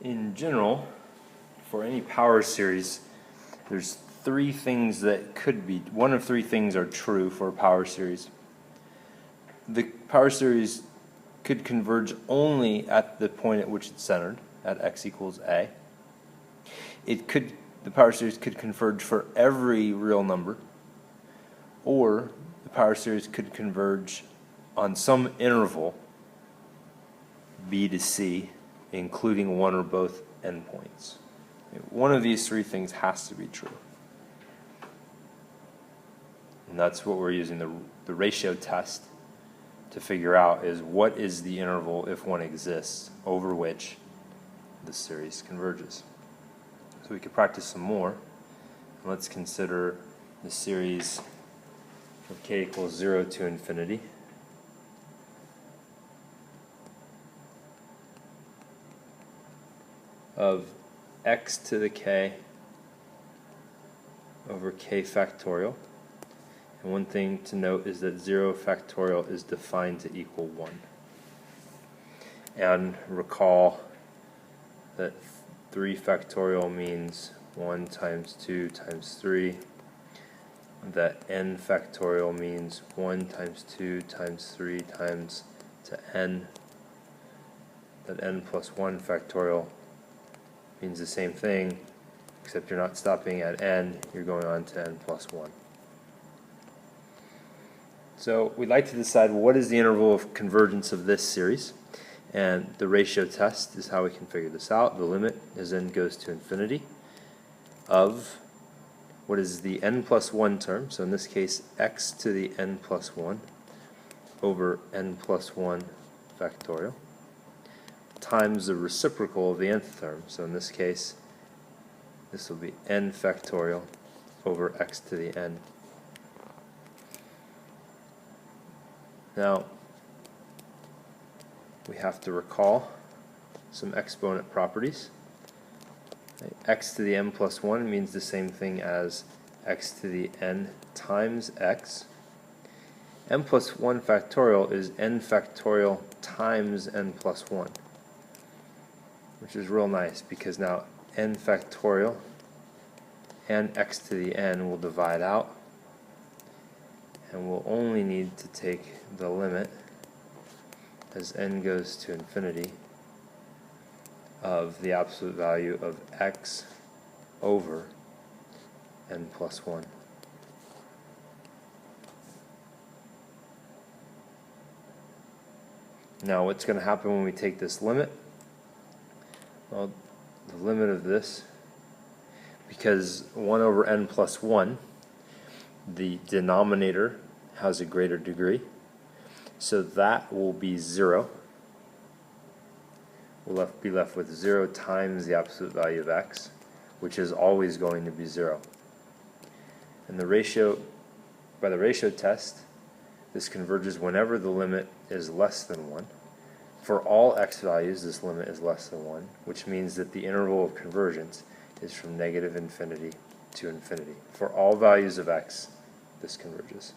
In general, for any power series, there's three things that could be, one of three things are true for a power series. The power series could converge only at the point at which it's centered, at x equals a. The power series could converge for every real number, or the power series could converge on some interval, b to c, including one or both endpoints. One of these three things has to be true. And that's what we're using the ratio test to figure out, is what is the interval, if one exists, over which the series converges. So we could practice some more. And let's consider the series of k equals 0 to infinity. Of x to the k over k factorial. And one thing to note is that 0 factorial is defined to equal 1. And recall that 3 factorial means 1 times 2 times 3. That n factorial means 1 times 2 times 3 times to n. That n plus 1 factorial means the same thing, except you're not stopping at n, you're going on to n plus 1. So we'd like to decide what is the interval of convergence of this series, and the ratio test is how we can figure this out. The limit as n goes to infinity of what is the n plus 1 term, so in this case x to the n plus 1 over n plus 1 factorial, times the reciprocal of the nth term, so in this case this will be n factorial over x to the n. Now we have to recall some exponent properties. X to the n plus 1 means the same thing as x to the n times x. N plus 1 factorial is n factorial times n plus 1, which is real nice because now n factorial and x to the n will divide out, and we'll only need to take the limit as n goes to infinity of the absolute value of x over n plus 1. Now what's going to happen when we take this limit? Well, the limit of this, because 1 over n plus 1, the denominator has a greater degree, so that will be 0. We'll be left with 0 times the absolute value of x, which is always going to be 0. And the ratio, by the ratio test, this converges whenever the limit is less than 1. For all x values, this limit is less than 1, which means that the interval of convergence is from negative infinity to infinity. For all values of x, this converges.